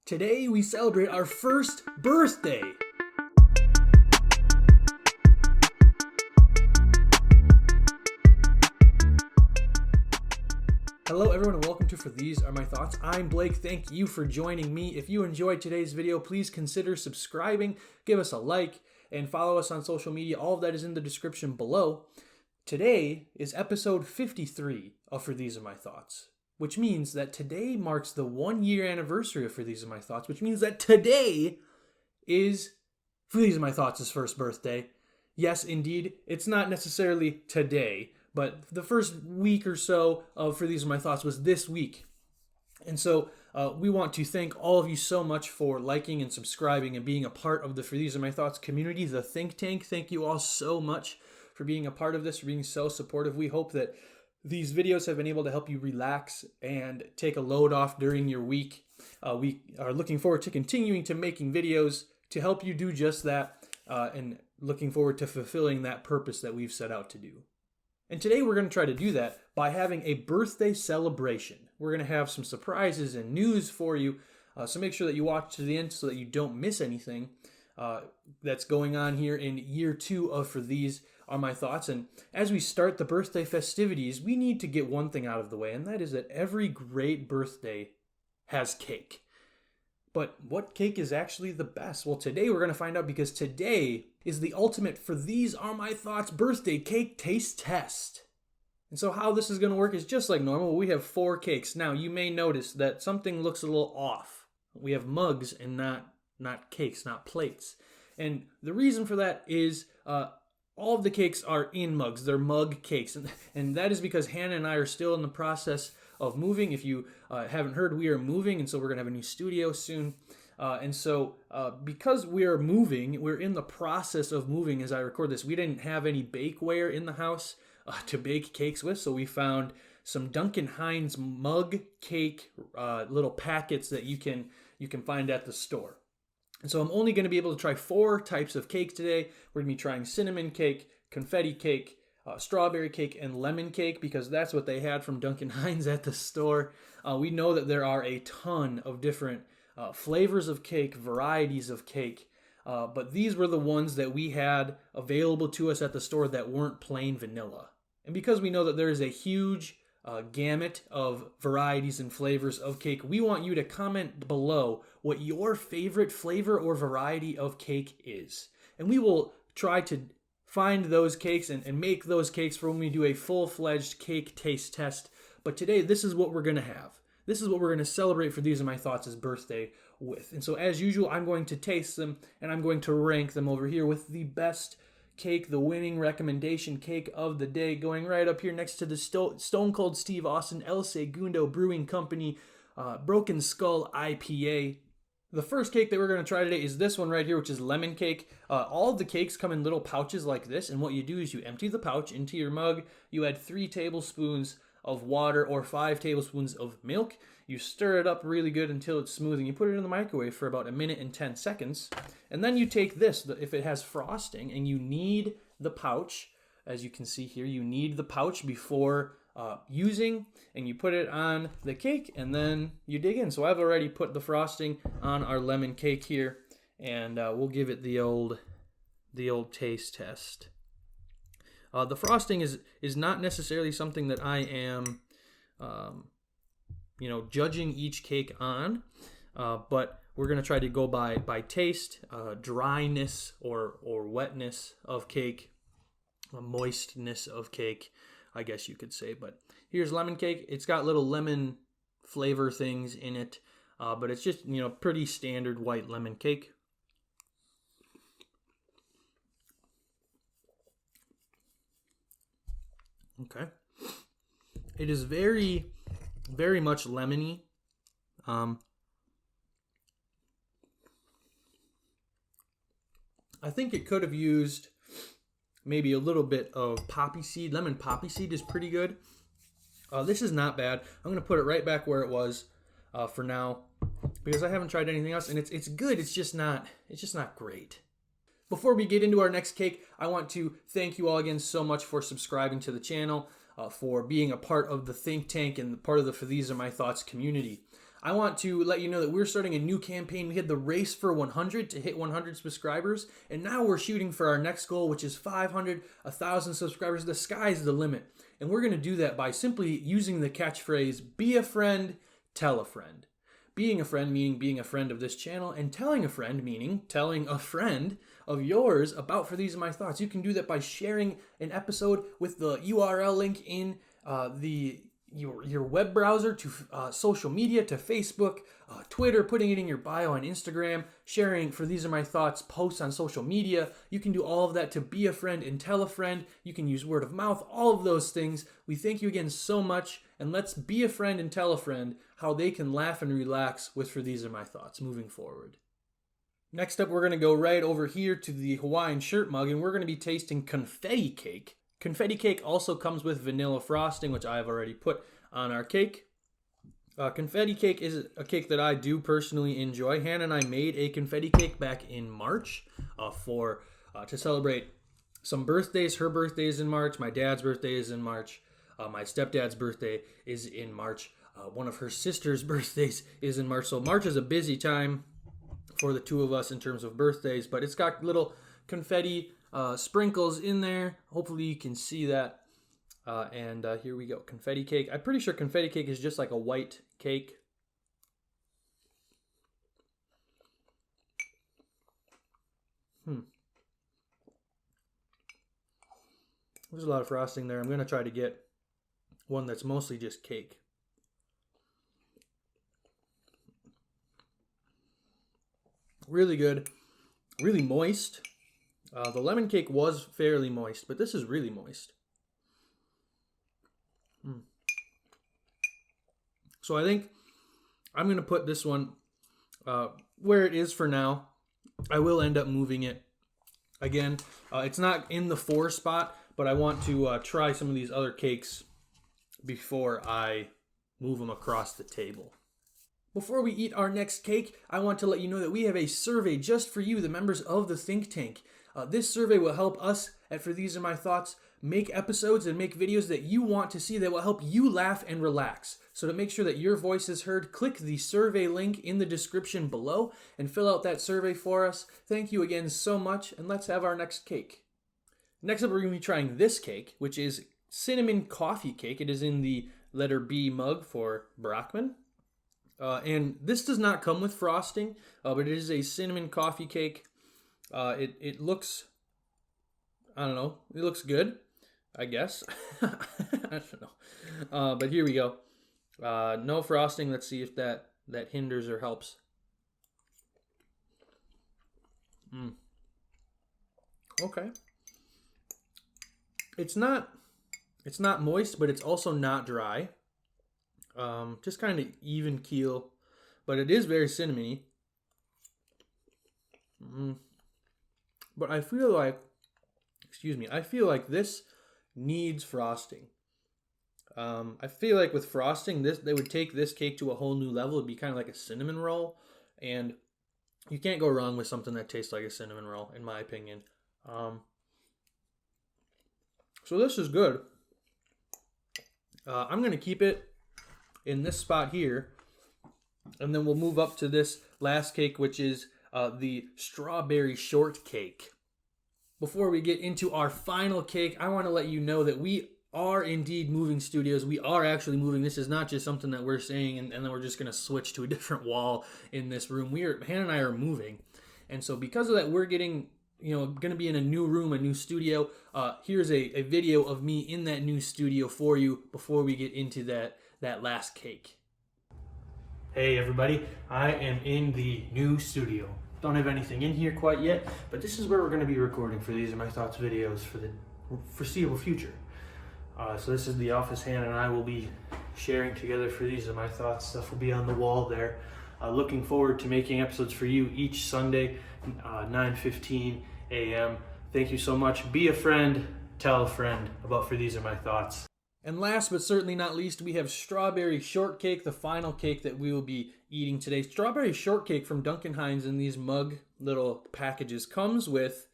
Today we celebrate our first birthday. Hello everyone and welcome to For These Are My Thoughts. I'm Blake. Thank you for joining me. If you enjoyed today's video, please consider subscribing, give us a like, and follow us on social media. All of that is in the description below. Today is episode 53 of For These Are My Thoughts, which means that today marks the 1-year anniversary of For These Are My Thoughts, which means that today is For These Are My Thoughts' first birthday. Yes, indeed, it's not necessarily today, but the first week or so of For These Are My Thoughts was this week. And so we want to thank all of you so much for liking and subscribing and being a part of the For These Are My Thoughts community, the think tank. Thank you all so much for being a part of this, for being so supportive. We hope that these videos have been able to help you relax and take a load off during your week. We are looking forward to continuing to making videos to help you do just that, and looking forward to fulfilling that purpose that we've set out to do. And today we're going to try to do that by having a birthday celebration. We're going to have some surprises and news for you, so make sure that you watch to the end so that you don't miss anything that's going on here in year 2 of For These Are My Thoughts. And as we start the birthday festivities, we need to get one thing out of the way, and that is that every great birthday has cake. But what cake is actually the best? Well, today we're going to find out, because today is the ultimate For These Are My Thoughts birthday cake taste test. And so how this is going to work is just like normal. We have 4 cakes. Now, you may notice that something looks a little off. We have mugs and not cakes, not plates. And the reason for that is all of the cakes are in mugs. They're mug cakes. And that is because Hannah and I are still in the process of moving. If you haven't heard, we are moving, and so we're going to have a new studio soon. And so because we are moving, we're in the process of moving as I record this. We didn't have any bakeware in the house to bake cakes with, so we found some Duncan Hines mug cake little packets that you can find at the store. And so I'm only going to be able to try 4 types of cake today. We're going to be trying cinnamon cake, confetti cake, strawberry cake, and lemon cake, because that's what they had from Duncan Hines at the store. We know that there are a ton of different flavors of cake, varieties of cake, but these were the ones that we had available to us at the store that weren't plain vanilla. And because we know that there is a huge gamut of varieties and flavors of cake, we want you to comment below what your favorite flavor or variety of cake is. And we will try to find those cakes and make those cakes for when we do a full-fledged cake taste test. But today, this is what we're going to have. This is what we're going to celebrate For These Are My Thoughts' birthday with. And so as usual, I'm going to taste them, and I'm going to rank them over here with the best cake, the winning recommendation cake of the day, going right up here next to the Stone Cold Steve Austin El Segundo Brewing Company Broken Skull IPA. The first cake that we're going to try today is this one right here, which is lemon cake. All of the cakes come in little pouches like this, and what you do is you empty the pouch into your mug, you add 3 tablespoons of water or 5 tablespoons of milk. You stir it up really good until it's smooth, and you put it in the microwave for about 1 minute and 10 seconds. And then you take this, if it has frosting, and you knead the pouch. As you can see here, you knead the pouch before using, and you put it on the cake, and then you dig in. So I've already put the frosting on our lemon cake here, and we'll give it the old taste test. The frosting is not necessarily something that I am, judging each cake on, but we're going to try to go by taste, dryness or wetness of cake, moistness of cake, I guess you could say. But here's lemon cake. It's got little lemon flavor things in it, but it's just, pretty standard white lemon cake. Okay. It is very, very much lemony. I think it could have used maybe a little bit of poppy seed. Lemon poppy seed is pretty good. This is not bad. I'm going to put it right back where it was for now, because I haven't tried anything else, and it's good. It's just not great. Before we get into our next cake, I want to thank you all again so much for subscribing to the channel, for being a part of the think tank and part of the For These Are My Thoughts community. I want to let you know that we're starting a new campaign. We had the race for 100 to hit 100 subscribers, and now we're shooting for our next goal, which is 500, 1,000 subscribers. The sky's the limit. And we're going to do that by simply using the catchphrase, be a friend, tell a friend. Being a friend meaning being a friend of this channel, and telling a friend meaning telling a friend of yours about For These Are My Thoughts. You can do that by sharing an episode with the URL link in your web browser to social media, to Facebook, Twitter, putting it in your bio on Instagram, sharing For These Are My Thoughts posts on social media. You can do all of that to be a friend and tell a friend. You can use word of mouth, all of those things. We thank you again so much, and let's be a friend and tell a friend how they can laugh and relax with For These Are My Thoughts moving forward. Next up, we're going to go right over here to the Hawaiian shirt mug, and we're going to be tasting Confetti Cake. Confetti Cake also comes with vanilla frosting, which I have already put on our cake. Confetti Cake is a cake that I do personally enjoy. Hannah and I made a confetti cake back in March to celebrate some birthdays. Her birthday is in March. My dad's birthday is in March. My stepdad's birthday is in March. One of her sister's birthdays is in March. So March is a busy time for the two of us in terms of birthdays, but it's got little confetti sprinkles in there. Hopefully you can see that. And here we go, confetti cake. I'm pretty sure confetti cake is just like a white cake. There's a lot of frosting there. I'm going to try to get one that's mostly just cake. Really good, really moist. The lemon cake was fairly moist, but this is really moist. So I think I'm going to put this one where it is for now. I will end up moving it again. It's not in the 4 spot, but I want to try some of these other cakes before I move them across the table. Before we eat our next cake, I want to let you know that we have a survey just for you, the members of the think tank. This survey will help us at For These Are My Thoughts make episodes and make videos that you want to see that will help you laugh and relax. So to make sure that your voice is heard, click the survey link in the description below and fill out that survey for us. Thank you again so much, and let's have our next cake. Next up, we're going to be trying this cake, which is cinnamon coffee cake. It is in the letter B mug for Brockman. And this does not come with frosting, but it is a cinnamon coffee cake. It looks, I don't know, it looks good, I guess. I don't know. But here we go. No frosting. Let's see if that hinders or helps. Okay. It's not moist, but it's also not dry. Just kind of even keel, but it is very cinnamony. But I feel like, I feel like this needs frosting. I feel like with frosting, they would take this cake to a whole new level. It'd be kind of like a cinnamon roll, and you can't go wrong with something that tastes like a cinnamon roll, in my opinion. So this is good. I'm going to keep it in this spot here, and then we'll move up to this last cake, which is the strawberry shortcake. Before we get into our final cake, I want to let you know that we are indeed moving studios. We are actually moving. This is not just something that we're saying and then we're just going to switch to a different wall in this room. Hannah and I are moving, and so because of that, we're getting, going to be in a new room, a new studio. Here's a video of me in that new studio for you before we get into that last cake. Hey everybody, I am in the new studio. Don't have anything in here quite yet, but this is where we're going to be recording For These Are My Thoughts videos for the foreseeable future. So this is the office Hannah and I will be sharing together. For These Are My Thoughts. Stuff will be on the wall there. Looking forward to making episodes for you each Sunday, 9:15 a.m. Thank you so much. Be a friend, tell a friend about For These Are My Thoughts. And last but certainly not least, we have strawberry shortcake, the final cake that we will be eating today. Strawberry shortcake from Duncan Hines in these mug little packages comes with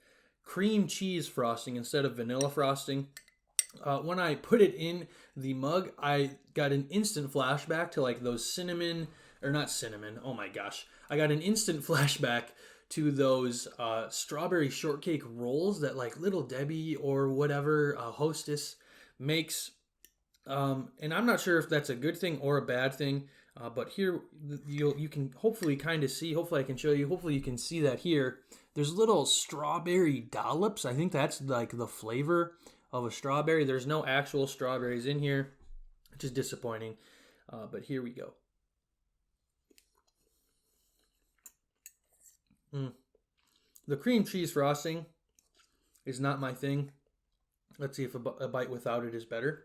cream cheese frosting instead of vanilla frosting. When I put it in the mug, I got an instant flashback to like those cinnamon or not cinnamon, oh my gosh. I got an instant flashback to those strawberry shortcake rolls that like Little Debbie or whatever Hostess makes. And I'm not sure if that's a good thing or a bad thing, but here you can hopefully kind of see, hopefully I can show you, hopefully you can see that here. There's little strawberry dollops. I think that's like the flavor of a strawberry. There's no actual strawberries in here, which is disappointing, but here we go. The cream cheese frosting is not my thing. Let's see if a bite without it is better.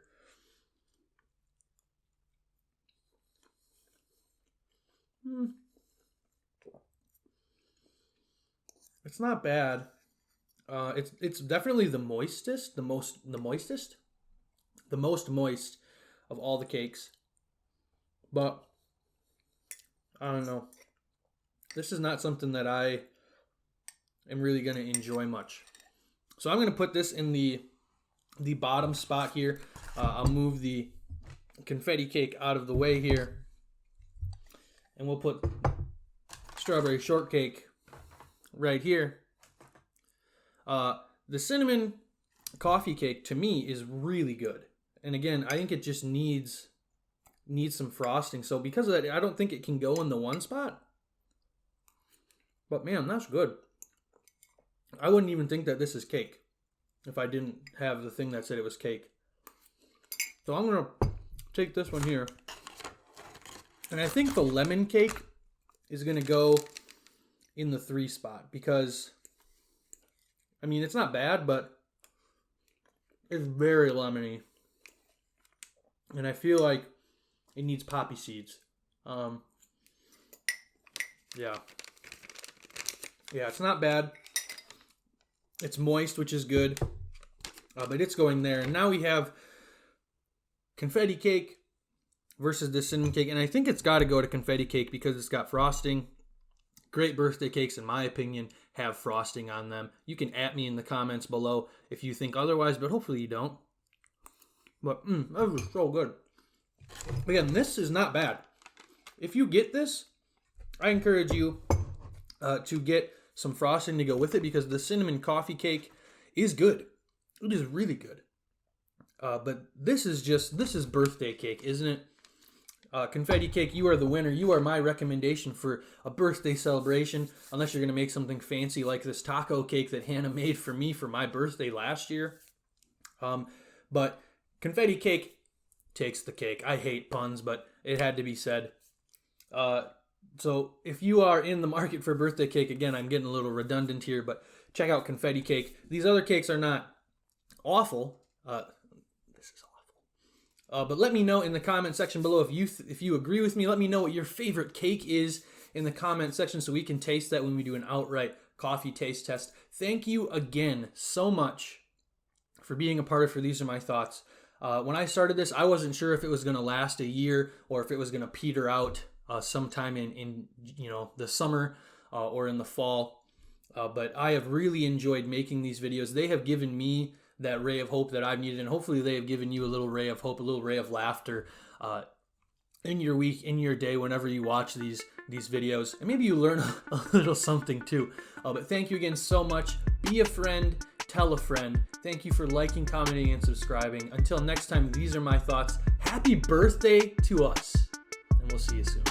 It's not bad. It's definitely the most moist of all the cakes. But I don't know. This is not something that I am really going to enjoy much. So I'm going to put this in the bottom spot here. I'll move the confetti cake out of the way here. And we'll put strawberry shortcake right here. The cinnamon coffee cake to me is really good. And again, I think it just needs some frosting. So because of that, I don't think it can go in the one spot. But man, that's good. I wouldn't even think that this is cake if I didn't have the thing that said it was cake. So I'm going to take this one here. And I think the lemon cake is going to go in the 3 spot because, I mean, it's not bad, but it's very lemony. And I feel like it needs poppy seeds. Yeah. Yeah, it's not bad. It's moist, which is good. But it's going there. And now we have confetti cake versus the cinnamon cake. And I think it's got to go to confetti cake because it's got frosting. Great birthday cakes, in my opinion, have frosting on them. You can at me in the comments below if you think otherwise, but hopefully you don't. But that was so good. Again, this is not bad. If you get this, I encourage you to get some frosting to go with it because the cinnamon coffee cake is good. It is really good. But this is birthday cake, isn't it? Confetti cake, you are the winner. You are my recommendation for a birthday celebration, unless you're going to make something fancy like this taco cake that Hannah made for me for my birthday last year. But confetti cake takes the cake. I hate puns, but it had to be said. So if you are in the market for birthday cake, again, I'm getting a little redundant here, but check out confetti cake. These other cakes are not awful. This is awful. But let me know in the comment section below if you agree with me. Let me know what your favorite cake is in the comment section so we can taste that when we do an outright coffee taste test. Thank you again so much for being a part of For These Are My Thoughts. When I started this, I wasn't sure if it was going to last a year or if it was going to peter out sometime in the summer or in the fall. But I have really enjoyed making these videos. They have given me that ray of hope that I've needed, and hopefully they have given you a little ray of hope, a little ray of laughter in your week, in your day, whenever you watch these videos. And maybe you learn a little something too. But thank you again so much. Be a friend. Tell a friend. Thank you for liking, commenting, and subscribing. Until next time, these are my thoughts. Happy birthday to us. And we'll see you soon.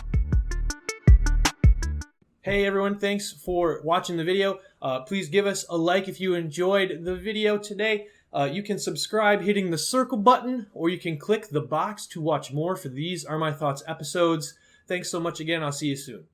Hey everyone, thanks for watching the video. Please give us a like if you enjoyed the video today. You can subscribe hitting the circle button, or you can click the box to watch more For These Are My Thoughts episodes. Thanks so much again. I'll see you soon.